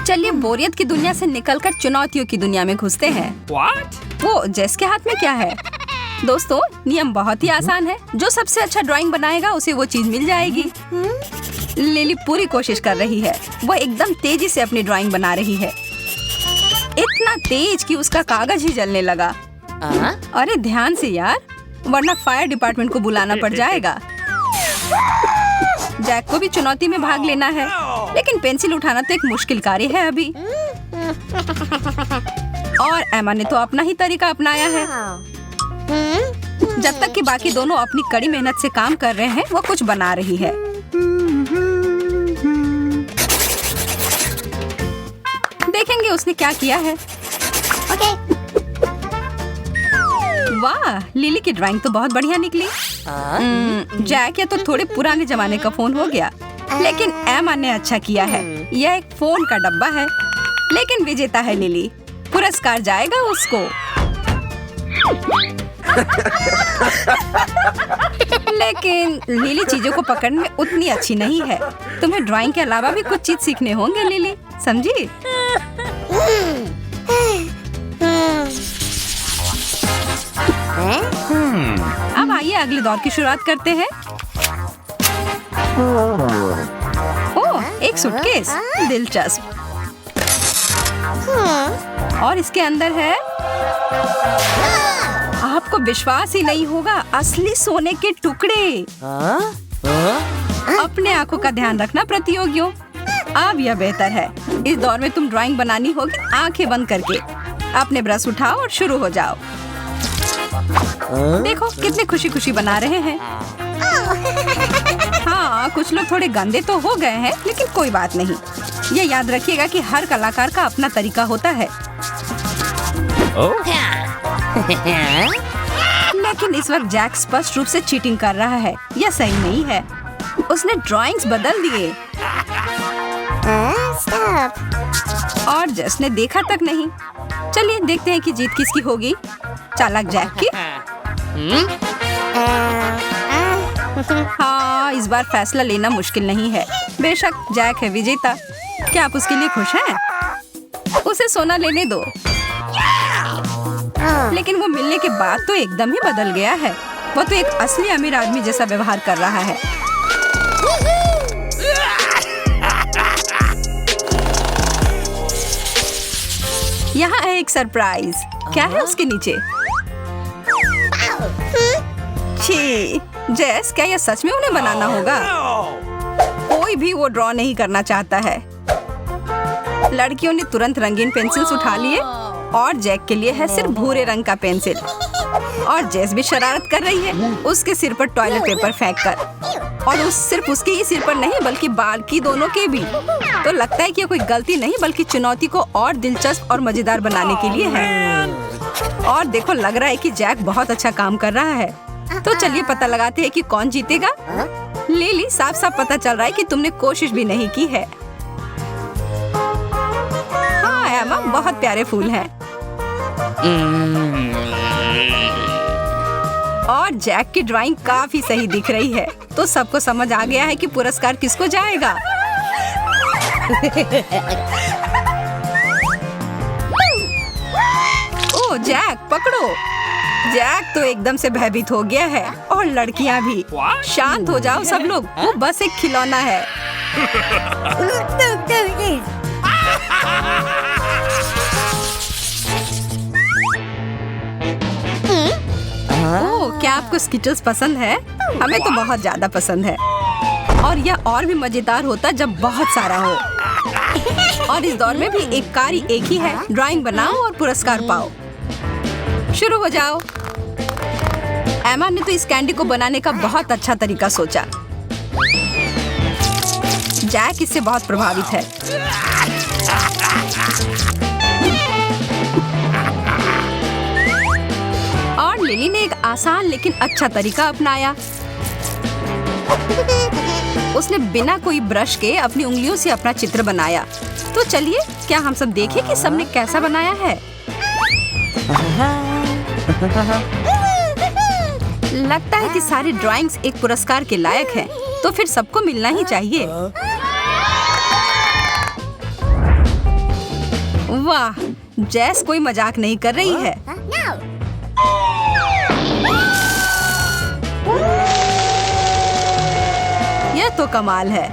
चलिए बोरियत की दुनिया से निकलकर चुनौतियों की दुनिया में घुसते हैं। वो जेस के हाथ में क्या है? दोस्तों, नियम बहुत ही आसान है। जो सबसे अच्छा ड्राइंग बनाएगा उसे वो चीज मिल जाएगी। लिली पूरी कोशिश कर रही है। वो एकदम तेजी से अपनी ड्राइंग बना रही है, इतना तेज कि उसका कागज ही जलने लगा। अरे ध्यान से यार, वरना फायर डिपार्टमेंट को बुलाना पड़ जाएगा। जैक को भी चुनौती में भाग लेना है, लेकिन पेंसिल उठाना तो एक मुश्किल कार्य है अभी। और एमा ने तो अपना ही तरीका अपनाया है। जब तक कि बाकी दोनों अपनी कड़ी मेहनत से काम कर रहे हैं, वो कुछ बना रही है। देखेंगे उसने क्या किया है। वाह, लिली की ड्राइंग तो बहुत बढ़िया निकली। जैक या तो थोड़े पुराने जमाने का फोन हो गया, लेकिन एमा ने अच्छा किया है। यह एक फोन का डब्बा है, लेकिन विजेता है लिली। पुरस्कार जाएगा उसको। लेकिन लिली चीजों को पकड़ने में उतनी अच्छी नहीं है। तुम्हें ड्राइंग के अलावा भी कुछ चीज सीखने होंगे लिली, समझी? अब आइए अगले दौर की शुरुआत करते हैं। ओह, एक सूटकेस, दिलचस्प। और इसके अंदर है, आपको विश्वास ही नहीं होगा, असली सोने के टुकड़े। अपने आंखों का ध्यान रखना प्रतियोगियों। अब यह बेहतर है। इस दौर में तुम ड्राइंग बनानी होगी आंखें बंद करके। अपने ब्रश उठाओ और शुरू हो जाओ। देखो कितने खुशी खुशी बना रहे हैं। हाँ, कुछ लोग थोड़े गंदे तो हो गए हैं, लेकिन कोई बात नहीं। ये याद रखिएगा कि हर कलाकार का अपना तरीका होता है। लेकिन इस वक्त जैक स्पष्ट रूप से चीटिंग कर रहा है। यह सही नहीं है। उसने ड्राइंग्स बदल दिए और जेस ने देखा तक नहीं। चलिए देखते हैं कि जीत किसकी होगी, चालाक जैक की। हाँ, इस बार फैसला लेना मुश्किल नहीं है। बेशक जैक है विजेता। क्या आप उसके लिए खुश हैं? उसे सोना लेने दो। लेकिन वो मिलने के बाद तो एकदम ही बदल गया है। वो तो एक असली अमीर आदमी जैसा व्यवहार कर रहा है। यहाँ है एक सरप्राइज। क्या है उसके नीचे? छी, जेस, क्या यह सच में उन्हें बनाना होगा? कोई भी वो ड्रॉ नहीं करना चाहता है। लड़कियों ने तुरंत रंगीन पेंसिल्स उठा लिए और जैक के लिए है सिर्फ भूरे रंग का पेंसिल। और जेस भी शरारत कर रही है, उसके सिर पर टॉयलेट पेपर फेंक कर। और सिर्फ उसके ही सिर पर नहीं, बल्कि बाकी दोनों के भी। तो लगता है कि कोई गलती नहीं, बल्कि चुनौती को और दिलचस्प और मजेदार बनाने के लिए है। और देखो, लग रहा है कि जैक बहुत अच्छा काम कर रहा है। तो चलिए पता लगाते हैं कि कौन जीतेगा। लिली, साफ साफ पता चल रहा है कि तुमने कोशिश भी नहीं की है। हाँ एमा, बहुत प्यारे फूल हैं। और जैक की ड्राइंग काफी सही दिख रही है। तो सबको समझ आ गया है कि पुरस्कार किसको जाएगा। ओ जैक, पकड़ो। जैक तो एकदम से भयभीत हो गया है, और लड़कियां भी। शांत हो जाओ सब लोग, वो बस एक खिलौना है। ओह, क्या आपको स्किटल्स पसंद है? हमें तो बहुत ज्यादा पसंद है। और यह और भी मजेदार होता जब बहुत सारा हो। और इस दौर में भी एक कार्य एक ही है, ड्राइंग बनाओ और पुरस्कार पाओ। शुरू हो जाओ। एमा ने तो इस कैंडी को बनाने का बहुत अच्छा तरीका सोचा। जैक इससे बहुत प्रभावित है। और लिली ने एक आसान लेकिन अच्छा तरीका अपनाया। उसने बिना कोई ब्रश के अपनी उंगलियों से अपना चित्र बनाया। तो चलिए, क्या हम सब देखें कि सबने कैसा बनाया है। लगता है कि सारी ड्राइंग्स एक पुरस्कार के लायक हैं, तो फिर सबको मिलना ही चाहिए। वाह, जैस कोई मजाक नहीं कर रही है। यह तो कमाल है।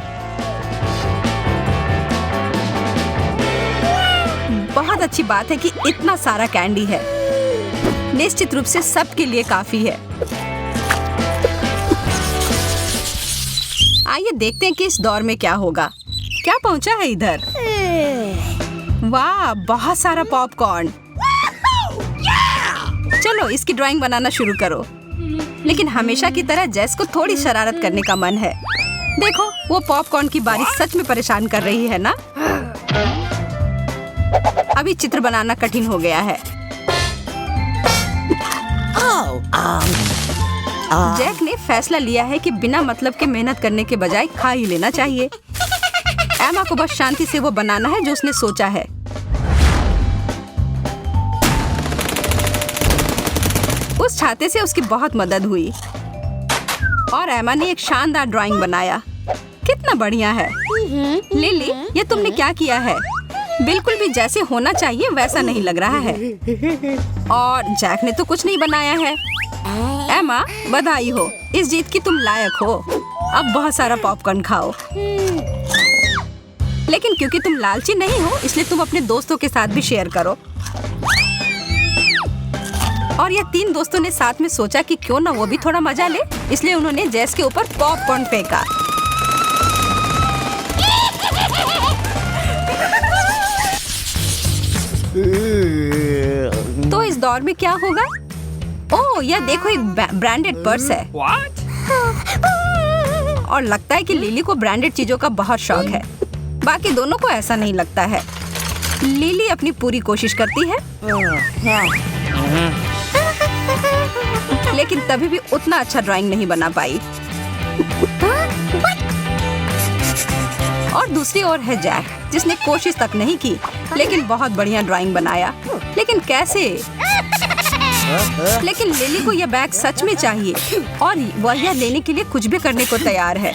बहुत अच्छी बात है कि इतना सारा कैंडी है। निश्चित रूप से सबके लिए काफी है। आइए देखते हैं कि इस दौर में क्या होगा। क्या पहुंचा है इधर? वाह, बहुत सारा पॉपकॉर्न। चलो इसकी ड्राइंग बनाना शुरू करो। लेकिन हमेशा की तरह जेस को थोड़ी शरारत करने का मन है। देखो, वो पॉपकॉर्न की बारिश सच में परेशान कर रही है ना? अभी चित्र बनाना कठिन हो गया है। जैक ने फैसला लिया है कि बिना मतलब के मेहनत करने के बजाय खा ही लेना चाहिए। एमा को बस शांति से वो बनाना है जो उसने सोचा है। उस छाते से उसकी बहुत मदद हुई और एमा ने एक शानदार ड्राइंग बनाया। कितना बढ़िया है। लिली, ये तुमने क्या किया है? बिल्कुल भी जैसे होना चाहिए वैसा नहीं लग रहा है। और जैक ने तो कुछ नहीं बनाया है। एमा, बधाई हो, इस जीत की तुम लायक हो। अब बहुत सारा पॉपकॉर्न खाओ। लेकिन क्योंकि तुम लालची नहीं हो, इसलिए तुम अपने दोस्तों के साथ भी शेयर करो। और ये 3 दोस्तों ने साथ में सोचा कि क्यों ना वो भी थोड़ा मजा ले, इसलिए उन्होंने जेस के ऊपर पॉपकॉर्न फेंका। तो इस दौर में क्या होगा? ओह, यह देखो, एक ब्रांडेड पर्स है। और लगता है कि लिली को ब्रांडेड चीजों का बहुत शौक है। बाकी दोनों को ऐसा नहीं लगता है। लिली अपनी पूरी कोशिश करती है, लेकिन तभी भी उतना अच्छा ड्राइंग नहीं बना पाई। और दूसरी ओर है जैक, जिसने कोशिश तक नहीं की, लेकिन बहुत बढ़िया ड्राइंग बनाया। लेकिन कैसे? लेकिन लिली को यह बैग सच में चाहिए और वह यह लेने के लिए कुछ भी करने को तैयार है।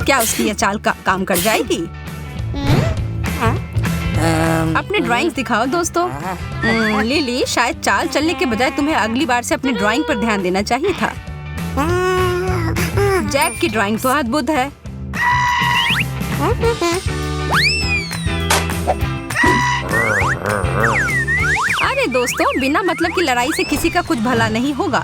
क्या उसकी यह चाल काम कर जाएगी? अपने ड्राइंग्स दिखाओ दोस्तों। लिली, शायद चाल चलने के बजाय तुम्हें अगली बार से अपनी ड्राइंग पर ध्यान देना चाहिए था। जैक की ड्राइंग तो अद्भुत है। अरे दोस्तों, बिना मतलब की लड़ाई से किसी का कुछ भला नहीं होगा।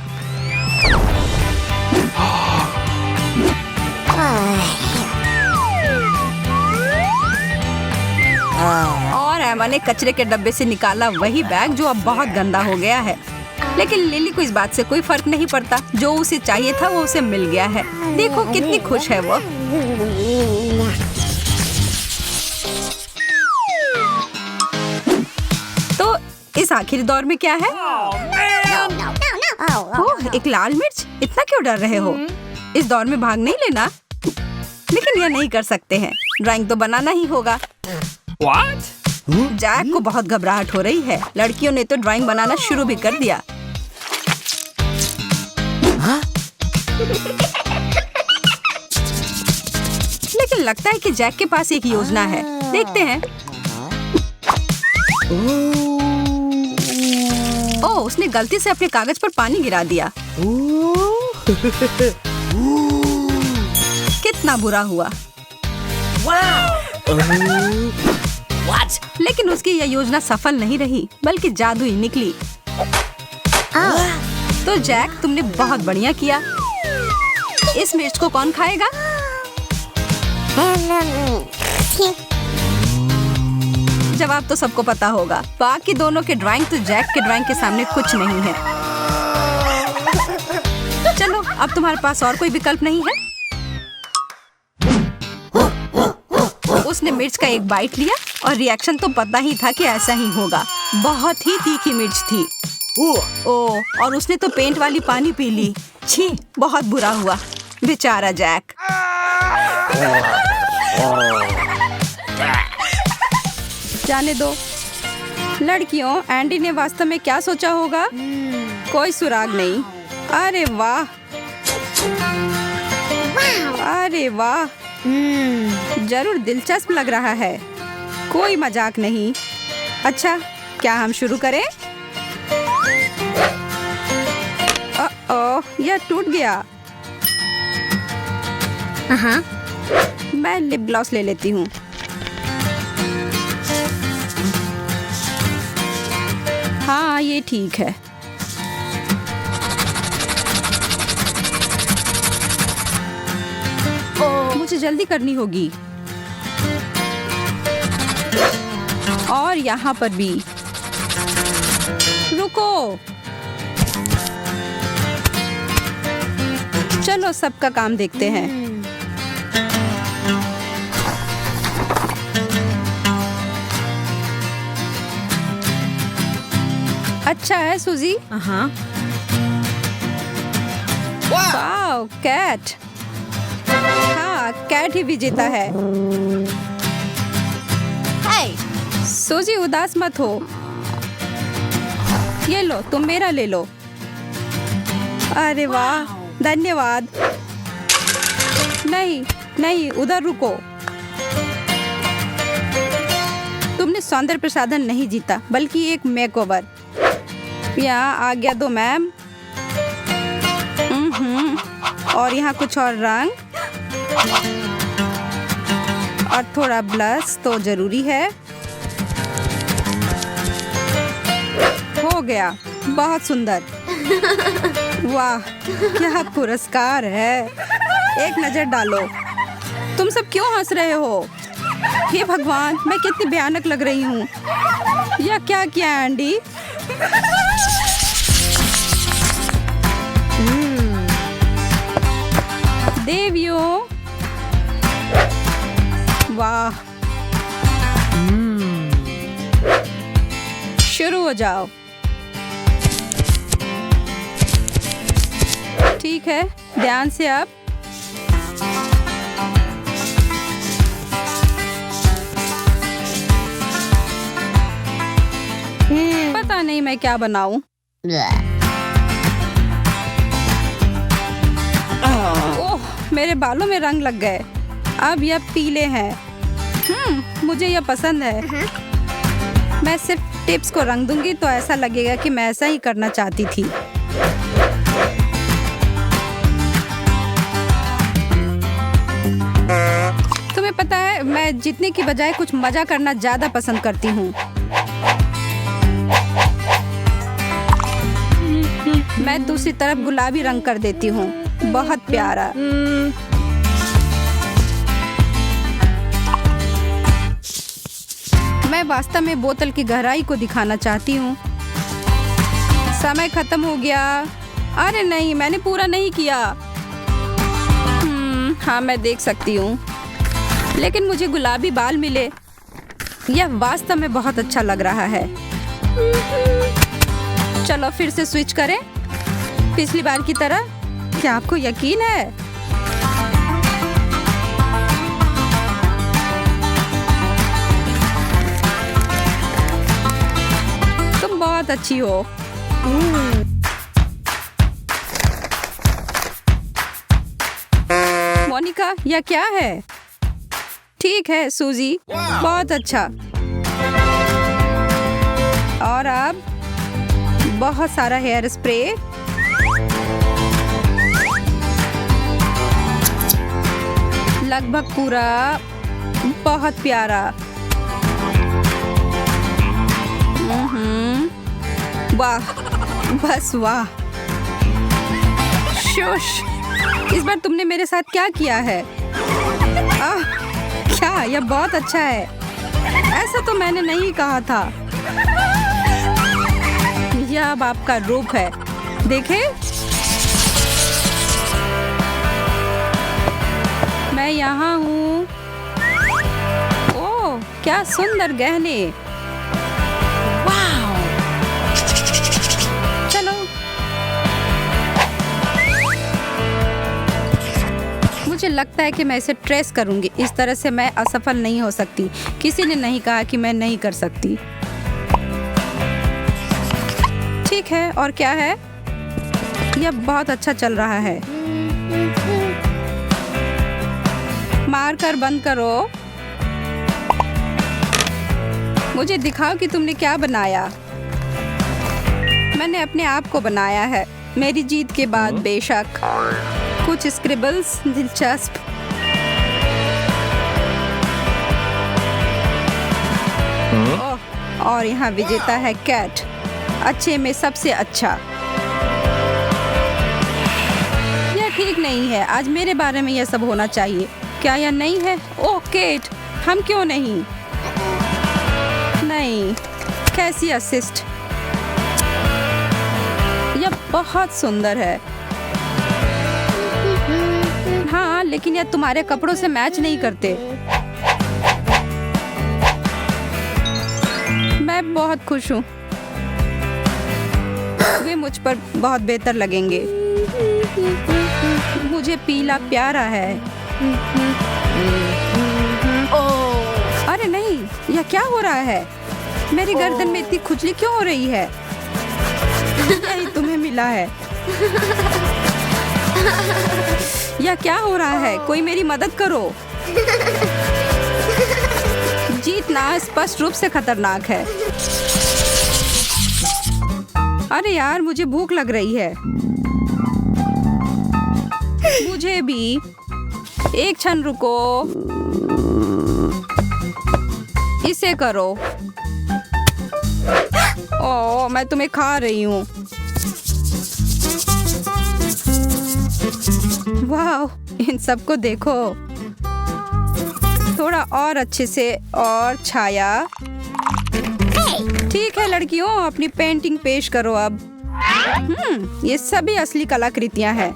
और एमा ने कचरे के डब्बे से निकाला वही बैग जो अब बहुत गंदा हो गया है। लेकिन लिली को इस बात से कोई फर्क नहीं पड़ता। जो उसे चाहिए था वो उसे मिल गया है। देखो कितनी खुश है वो। तो इस आखिरी दौर में क्या है? ओह, एक लाल मिर्च। इतना क्यों डर रहे हो? इस दौर में भाग नहीं लेना। लेकिन यह नहीं कर सकते हैं। ड्राइंग तो बनाना ही होगा। जैक को बहुत घबराहट हो रही है। लड़कियों ने तो ड्राइंग बनाना शुरू भी कर दिया। लेकिन लगता है कि जैक के पास एक योजना है। देखते हैं। ओह, उसने गलती से अपने कागज पर पानी गिरा दिया। कितना बुरा हुआ। लेकिन उसकी यह योजना सफल नहीं रही, बल्कि जादुई निकली। तो जैक, तुमने बहुत बढ़िया किया। इस मिर्च को कौन खाएगा? जवाब तो सबको पता होगा। बाकी दोनों के ड्राइंग तो जैक के ड्राइंग के सामने कुछ नहीं है। चलो, अब तुम्हारे पास और कोई विकल्प नहीं है। उसने मिर्च का एक बाइट लिया और रिएक्शन तो पता ही था कि ऐसा ही होगा। बहुत ही तीखी मिर्च थी। ओह, और उसने तो पेंट वाली पानी पी ली। छी, बहुत बुरा हुआ। बेचारा जैक। जाने दो। लड़कियों, एंडी ने वास्तव में क्या सोचा होगा? कोई सुराग नहीं। अरे वाह, अरे वाह, जरूर दिलचस्प लग रहा है। कोई मजाक नहीं। अच्छा, क्या हम शुरू करें? ओह, यह टूट गया। हाँ। मैं लिप ग्लॉस ले लेती हूँ। हाँ, ये ठीक है। मुझे जल्दी करनी होगी। और यहाँ पर भी। रुको। चलो सबका काम देखते हैं। अच्छा है सूजी। हाँ। Wow, cat. हाँ, कैट ही विजेता है। सूजी, उदास मत हो। ये लो, तुम मेरा ले लो। अरे वाह, धन्यवाद। नहीं नहीं, उधर रुको। तुमने सौंदर्य प्रसाधन नहीं जीता, बल्कि एक मेकओवर। यहाँ आज्ञा दो मैम। और यहाँ कुछ और रंग और थोड़ा ब्लश तो जरूरी है। हो गया, बहुत सुंदर। वाह, क्या पुरस्कार है। एक नजर डालो। तुम सब क्यों हंस रहे हो? हे भगवान, मैं कितनी भयानक लग रही हूँ। यह क्या किया एंडी? देवियों, वाह। शुरू हो जाओ। ठीक है, ध्यान से अब। पता नहीं मैं क्या बनाऊं। ओह, मेरे बालों में रंग लग गए। अब यह पीले हैं। मुझे यह पसंद है। मैं सिर्फ टिप्स को रंग दूंगी तो ऐसा लगेगा कि मैं ऐसा ही करना चाहती थी। तुम्हें पता है, मैं जीतने की बजाय कुछ मजा करना ज्यादा पसंद करती हूँ। मैं दूसरी तरफ गुलाबी रंग कर देती हूँ। बहुत प्यारा। मैं वास्तव में बोतल की गहराई को दिखाना चाहती हूँ। समय खत्म हो गया। अरे नहीं, मैंने पूरा नहीं किया। हाँ, मैं देख सकती हूँ, लेकिन मुझे गुलाबी बाल मिले। यह वास्तव में बहुत अच्छा लग रहा है। चलो फिर से स्विच करें, पिछली बार की तरह। क्या आपको यकीन है? तुम बहुत अच्छी हो। मोनिका, यह क्या है? ठीक है सूजी, बहुत अच्छा। और अब बहुत सारा हेयर स्प्रे। लगभग पूरा। बहुत प्यारा। वाह, बस वाह। शोश, इस बार तुमने मेरे साथ क्या किया है? क्या यह बहुत अच्छा है? ऐसा तो मैंने नहीं कहा था। यह अब आपका रूप है, देखें। मैं यहाँ हूँ। ओह, क्या सुंदर गहने। वाह। चलो, मुझे लगता है कि मैं इसे ट्रेस करूंगी। इस तरह से मैं असफल नहीं हो सकती। किसी ने नहीं कहा कि मैं नहीं कर सकती। ठीक है, और क्या है? यह बहुत अच्छा चल रहा है। मार कर बंद करो। मुझे दिखाओ कि तुमने क्या बनाया। मैंने अपने आप को बनाया है, मेरी जीत के बाद बेशक। कुछ स्क्रिबल्स दिलचस्प। ओह, और यहाँ विजेता है कैट, अच्छे में सबसे अच्छा। यह ठीक नहीं है, आज मेरे बारे में यह सब होना चाहिए। क्या यह नहीं है? ओह केट, हम क्यों नहीं? नहीं, कैसी असिस्ट। यह बहुत सुंदर है। हाँ, लेकिन यह तुम्हारे कपड़ों से मैच नहीं करते। मैं बहुत खुश हूँ, वे मुझ पर बहुत बेहतर लगेंगे। मुझे पीला प्यारा है। अरे नहीं, यह क्या हो रहा है? मेरी गर्दन में इतनी खुजली क्यों हो रही है? यही तुम्हें मिला है। यह क्या हो रहा है? कोई मेरी मदद करो। जीतना स्पष्ट रूप से खतरनाक है। अरे यार, मुझे भूख लग रही है। मुझे भी। एक क्षण रुको, इसे करो। ओह, मैं तुम्हें खा रही हूँ। वाह, इन सबको देखो। थोड़ा और अच्छे से, और छाया। ठीक है लड़कियों, अपनी पेंटिंग पेश करो अब। ये सभी असली कलाकृतियां हैं।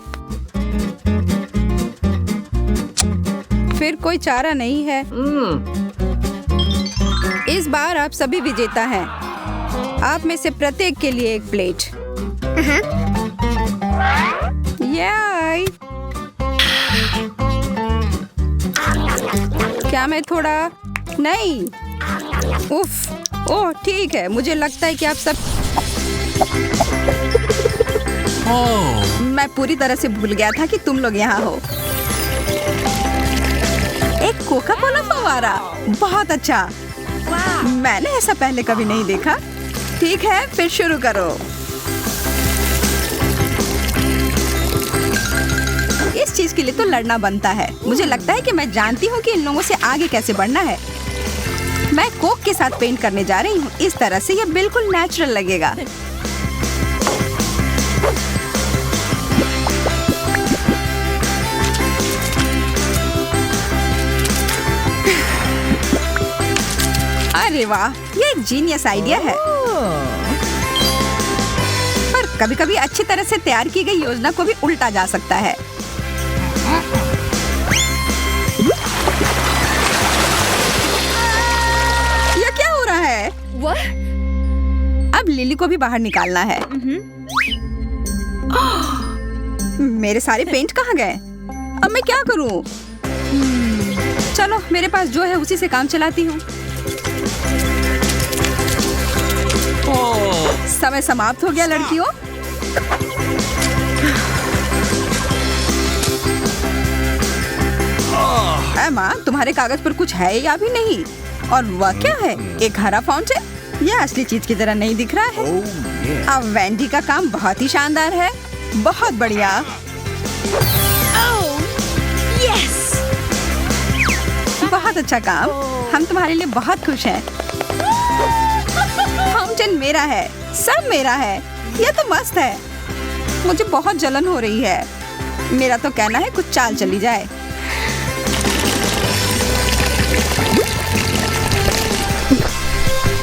फिर कोई चारा नहीं है। इस बार आप सभी विजेता हैं। आप में से प्रत्येक के लिए एक प्लेट। याय! क्या मैं थोड़ा नहीं? उफ, ओह ठीक है, मुझे लगता है कि आप सब। मैं पूरी तरह से भूल गया था कि तुम लोग यहाँ हो। एक कोका कोला फव्वारा, बहुत अच्छा। मैंने ऐसा पहले कभी नहीं देखा। ठीक है, फिर शुरू करो। इस चीज के लिए तो लड़ना बनता है। मुझे लगता है कि मैं जानती हूँ कि इन लोगों से आगे कैसे बढ़ना है। मैं कोक के साथ पेंट करने जा रही हूँ। इस तरह से ये बिल्कुल नेचुरल लगेगा। अरे वाह, ये एक जीनियस आइडिया है। पर कभी-कभी अच्छी तरह से तैयार की गई योजना को भी उल्टा जा सकता है। यह क्या हो रहा है? अब लिली को भी बाहर निकालना है। मेरे सारे पेंट कहाँ गए? अब मैं क्या करूं? चलो, मेरे पास जो है उसी से काम चलाती हूँ। समय समाप्त हो गया लड़कियों। एमा, तुम्हारे कागज पर कुछ है या भी नहीं? और वह क्या है? एक हरा फाउंटेन? यह असली चीज की तरह नहीं दिख रहा है। अब वेंडी का काम बहुत ही शानदार है। बहुत बढ़िया। बहुत अच्छा काम। हम तुम्हारे लिए बहुत खुश हैं। फाउंटेन मेरा है, सब मेरा है। यह तो मस्त है। मुझे बहुत जलन हो रही है। मेरा तो कहना है कुछ चाल चली जाए।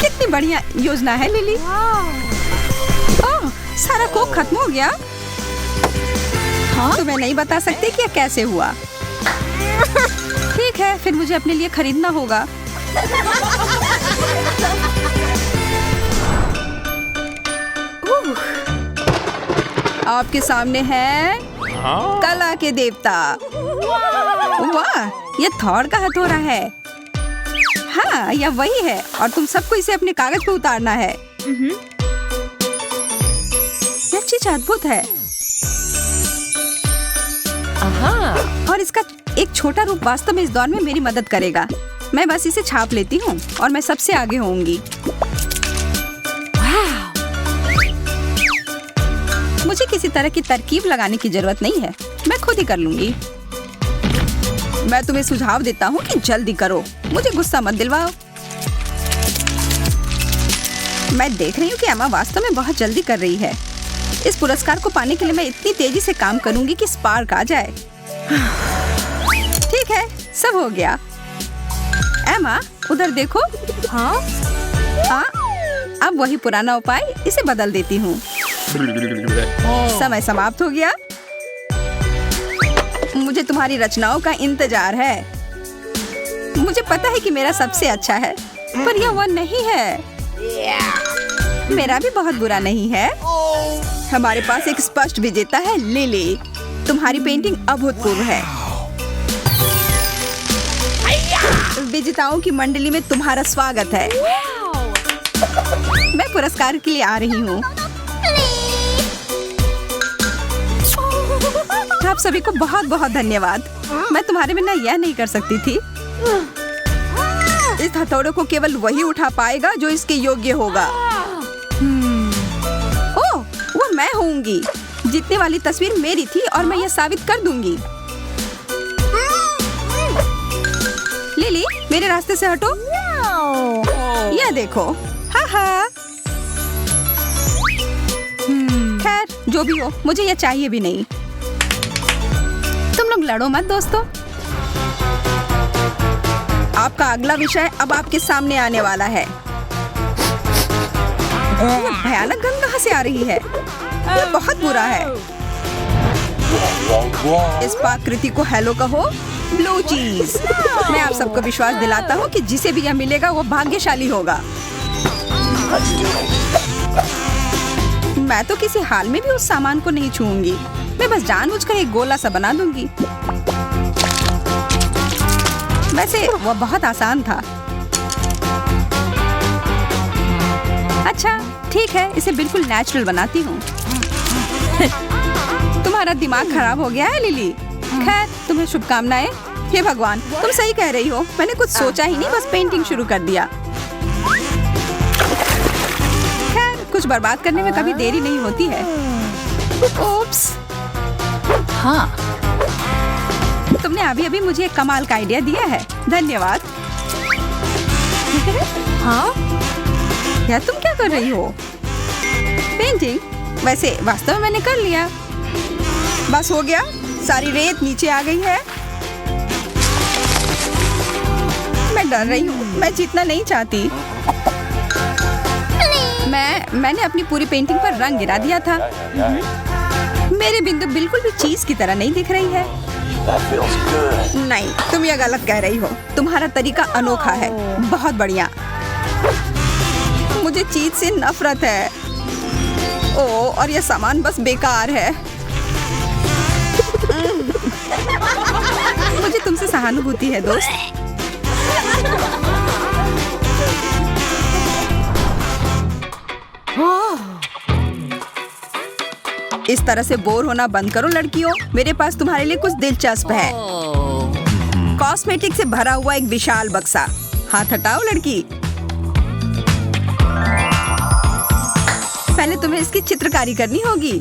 कितनी बढ़िया योजना है लिली। ओह, सारा कोक खत्म हो गया। तुम्हें नहीं बता सकती कि यह कैसे हुआ। ठीक है, फिर मुझे अपने लिए खरीदना होगा। आपके सामने है कला के देवता। वाह, ये थॉर का हथौड़ा है। हाँ, यह वही है और तुम सबको इसे अपने कागज पे उतारना है। यह चीज अद्भुत है। और इसका एक छोटा रूप वास्तव में इस दौर में मेरी मदद करेगा। मैं बस इसे छाप लेती हूँ और मैं सबसे आगे होंगी। मुझे किसी तरह की तरकीब लगाने की जरूरत नहीं है, मैं खुद ही कर लूंगी। मैं तुम्हें सुझाव देता हूँ कि जल्दी करो, मुझे गुस्सा मत दिलवाओ। मैं देख रही हूँ कि एमा वास्तव में बहुत जल्दी कर रही है। इस पुरस्कार को पाने के लिए मैं इतनी तेजी से काम करूंगी कि स्पार्क आ जाए। ठीक है, सब हो गया। एमा, उधर देखो। हाँ, अब वही पुराना उपाय, इसे बदल देती हूँ। समय समाप्त हो गया। मुझे तुम्हारी रचनाओं का इंतजार है। मुझे पता है कि मेरा सबसे अच्छा है, पर यह वो नहीं है। मेरा भी बहुत बुरा नहीं है। हमारे पास एक स्पष्ट विजेता है, लिली। तुम्हारी पेंटिंग अभूतपूर्व है। विजेताओं की मंडली में तुम्हारा स्वागत है। मैं पुरस्कार के लिए आ रही हूँ। आप सभी को बहुत बहुत धन्यवाद। मैं तुम्हारे बिना यह नहीं कर सकती थी। इस हथौड़े को केवल वही उठा पाएगा जो इसके योग्य होगा। ओह, वो मैं होंगी। जीतने वाली तस्वीर मेरी थी और मैं यह साबित कर दूंगी। लिली, मेरे रास्ते से हटो। यह देखो। हा। खैर, जो भी हो, मुझे यह चाहिए भी नहीं। तुम लोग लड़ो मत दोस्तों। आपका अगला विषय अब आपके सामने आने वाला है। भयानक गंध कहाँ से आ रही है? यह बहुत बुरा है। इस पाकृति को हेलो कहो, ब्लू चीज। मैं आप सबको विश्वास दिलाता हूँ कि जिसे भी यह मिलेगा वो भाग्यशाली होगा। मैं तो किसी हाल में भी उस सामान को नहीं छूऊंगी। मैं बस जानबूझकर एक गोला सा बना दूंगी। वैसे वो बहुत आसान था। अच्छा, ठीक है, इसे बिल्कुल नेचुरल बनाती हूँ। तुम्हारा दिमाग खराब हो गया है लिली। खैर, तुम्हें शुभकामनाएं। हे भगवान, तुम सही कह रही हो। मैंने कुछ सोचा ही नहीं, बस पेंटिंग शुरू कर दिया। खैर, कुछ बर्बाद करने में कभी देरी नहीं होती है। ओप्स। हाँ, तुमने अभी मुझे एक कमाल का आइडिया दिया है। धन्यवाद। हाँ, यार तुम क्या कर रही हो? पेंटिंग? वैसे वास्तव में मैंने कर लिया। बस हो गया, सारी रेत नीचे आ गई है। मैं डर रही हूँ, मैं जीतना नहीं चाहती। मैंने अपनी पूरी पेंटिंग पर रंग गिरा दिया था। मेरे बिंदु बिल्कुल भी चीज की तरह नहीं दिख रही है। नहीं, तुम ये गलत कह रही हो। तुम्हारा तरीका अनोखा है। बहुत बढ़िया। मुझे चीज से नफरत है। ओह, और यह सामान बस बेकार है। मुझे तुमसे सहानुभूति है दोस्त। इस तरह से बोर होना बंद करो लड़कियों। मेरे पास तुम्हारे लिए कुछ दिलचस्प है। कॉस्मेटिक से भरा हुआ एक विशाल बक्सा। हाथ हटाओ लड़की। पहले तुम्हें इसकी चित्रकारी करनी होगी।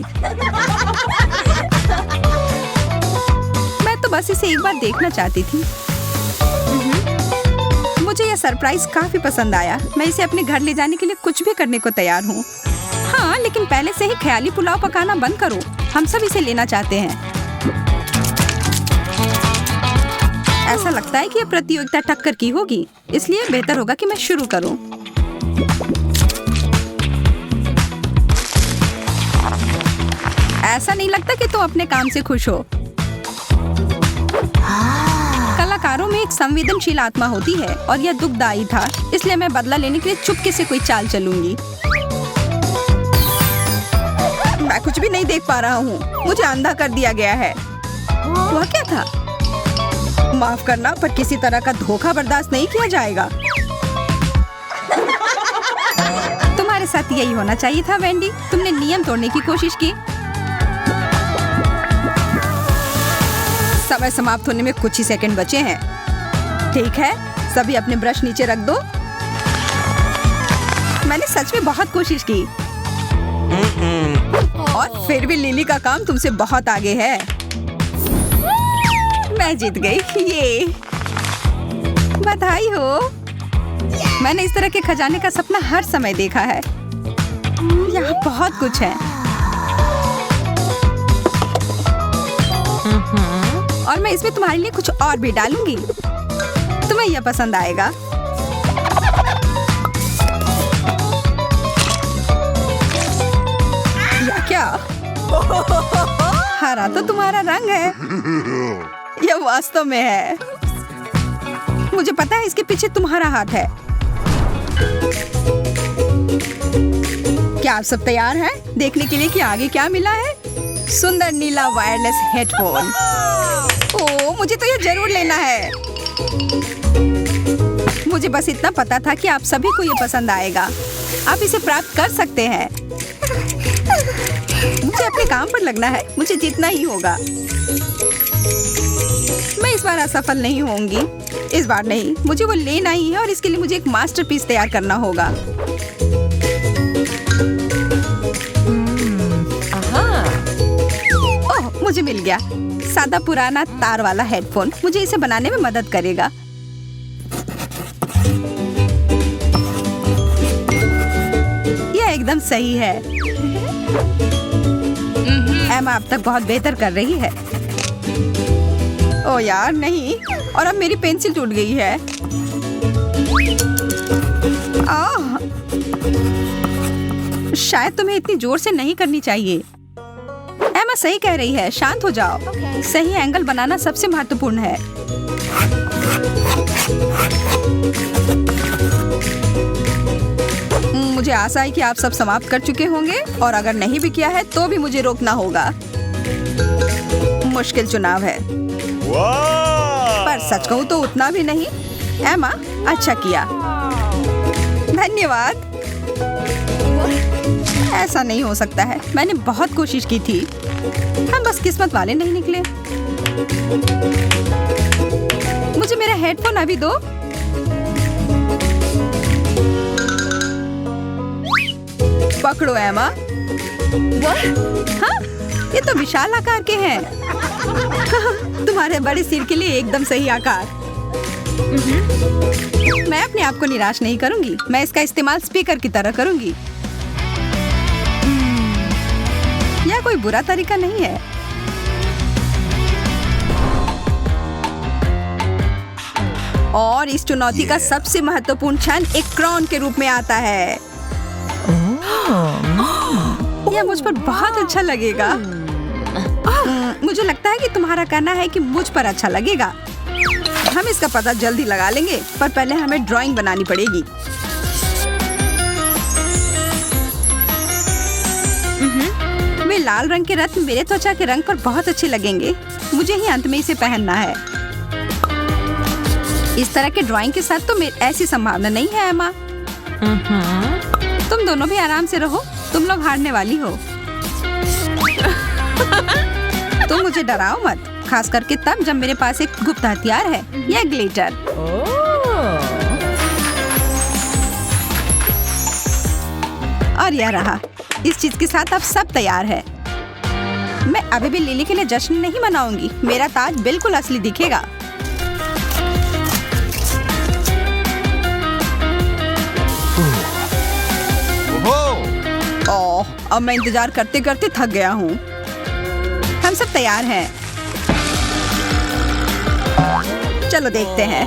मैं तो बस इसे एक बार देखना चाहती थी। मुझे यह सरप्राइज काफी पसंद आया। मैं इसे अपने घर ले जाने के लिए कुछ भी करने को तैयार हूँ। हाँ, लेकिन पहले से ही ख्याली पुलाव पकाना बंद करो। हम सब इसे लेना चाहते हैं। ऐसा लगता है कि यह प्रतियोगिता टक्कर की होगी, इसलिए बेहतर होगा कि मैं शुरू करूं। ऐसा नहीं लगता कि तुम अपने काम से खुश हो। कलाकारों में एक संवेदनशील आत्मा होती है और यह दुखदायी था, इसलिए मैं बदला लेने के लिए चुपके से कोई चाल चलूंगी। मैं कुछ भी नहीं देख पा रहा हूँ। मुझे अंधा कर दिया गया है। वह क्या था? माफ करना, पर किसी तरह का धोखा बर्दाश्त नहीं किया जाएगा। तुम्हारे साथ यही होना चाहिए था वेंडी। तुमने नियम तोड़ने की कोशिश की। समय समाप्त होने में कुछ ही सेकंड बचे हैं। ठीक है, सभी अपने ब्रश नीचे रख दो। मैंने सच में बहुत कोशिश की और फिर भी लिली का काम तुमसे बहुत आगे है। मैं जीत गई। ये बधाई हो। मैंने इस तरह के खजाने का सपना हर समय देखा है। यहाँ बहुत कुछ है और मैं इसमें तुम्हारे लिए कुछ और भी डालूंगी। तुम्हें यह पसंद आएगा। या क्या? हरा तो तुम्हारा रंग है। यह वास्तव में है। मुझे पता है इसके पीछे तुम्हारा हाथ है। क्या आप सब तैयार हैं देखने के लिए कि आगे क्या मिला है? सुंदर नीला वायरलेस हेडफोन। ओह, मुझे तो यह जरूर लेना है। मुझे बस इतना पता था कि आप सभी को यह पसंद आएगा। आप इसे प्राप्त कर सकते हैं। मुझे अपने काम पर लगना है। मुझे जीतना ही होगा। मैं इस बार असफल नहीं होंगी। इस बार नहीं, मुझे वो लेना ही है और इसके लिए मुझे एक मास्टरपीस तैयार करना होगा। ओह, मुझे मिल गया। सादा पुराना तार वाला हेडफोन मुझे इसे बनाने में मदद करेगा। यह एकदम सही है। एमा अब तक बहुत बेहतर कर रही है। ओ यार नहीं, और अब मेरी पेंसिल टूट गई है। शायद तुम्हें इतनी जोर से नहीं करनी चाहिए। एमा सही कह रही है, शांत हो जाओ। सही एंगल बनाना सबसे महत्वपूर्ण है। मुझे आशा है कि आप सब समाप्त कर चुके होंगे और अगर नहीं भी किया है तो भी मुझे रोकना होगा। मुश्किल चुनाव है पर सच कहूं तो उतना भी नहीं। एमा, अच्छा किया। धन्यवाद। ऐसा नहीं हो सकता है। मैंने बहुत कोशिश की थी। हम बस किस्मत वाले नहीं निकले। मुझे मेरा हेडफोन अभी दो। पकड़ो एमा। हाँ, ये तो विशाल आकार के हैं। तुम्हारे बड़े सिर के लिए एकदम सही आकार। मैं अपने आप को निराश नहीं करूंगी। मैं इसका इस्तेमाल स्पीकर की तरह करूंगी। यह कोई बुरा तरीका नहीं है। और इस चुनौती का सबसे महत्वपूर्ण क्षण एक क्राउन के रूप में आता है। यह मुझ पर बहुत अच्छा लगेगा। मुझे लगता है कि तुम्हारा कहना है कि मुझ पर अच्छा लगेगा। हम इसका पता जल्दी लगा लेंगे, पर पहले हमें ड्राइंग बनानी पड़ेगी। वे लाल रंग के रत्न मेरे त्वचा के रंग पर बहुत अच्छे लगेंगे। मुझे ही अंत में इसे पहनना है। इस तरह के ड्राइंग के साथ तो ऐसी संभावना नहीं है एमा। तुम दोनों भी आराम से रहो। तुम लोग हारने वाली हो। तुम मुझे डराओ मत, खास करके तब जब मेरे पास एक गुप्त हथियार है, यह ग्लिटर। और यह रहा। इस चीज के साथ अब सब तैयार है। मैं अभी भी लिली के लिए जश्न नहीं मनाऊंगी। मेरा ताज बिल्कुल असली दिखेगा। ओह, अब मैं इंतजार करते करते थक गया हूँ। हम सब तैयार हैं। चलो देखते हैं।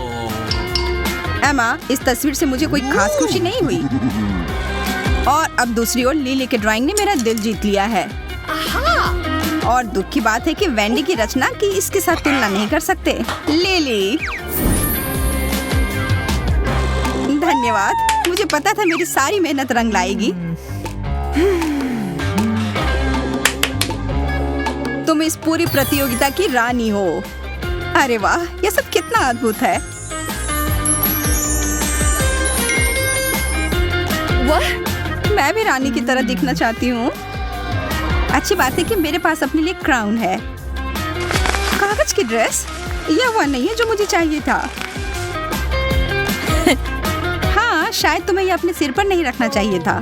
एमा, इस तस्वीर से मुझे कोई खास खुशी नहीं हुई। और अब दूसरी ओर लिली के ड्राइंग ने मेरा दिल जीत लिया है। और दुख की बात है कि वेंडी की रचना की इसके साथ तुलना नहीं कर सकते। लिली, धन्यवाद। मुझे पता था मेरी सारी मेहनत रंग लाएगी। तुम इस पूरी प्रतियोगिता की रानी हो। अरे वाह, यह सब कितना अद्भुत है। मैं भी रानी की तरह दिखना चाहती हूँ। अच्छी बात है कि मेरे पास अपने लिए क्राउन है। कागज की ड्रेस, यह वह नहीं है जो मुझे चाहिए था। शायद तुम्हें ये अपने सिर पर नहीं रखना चाहिए था।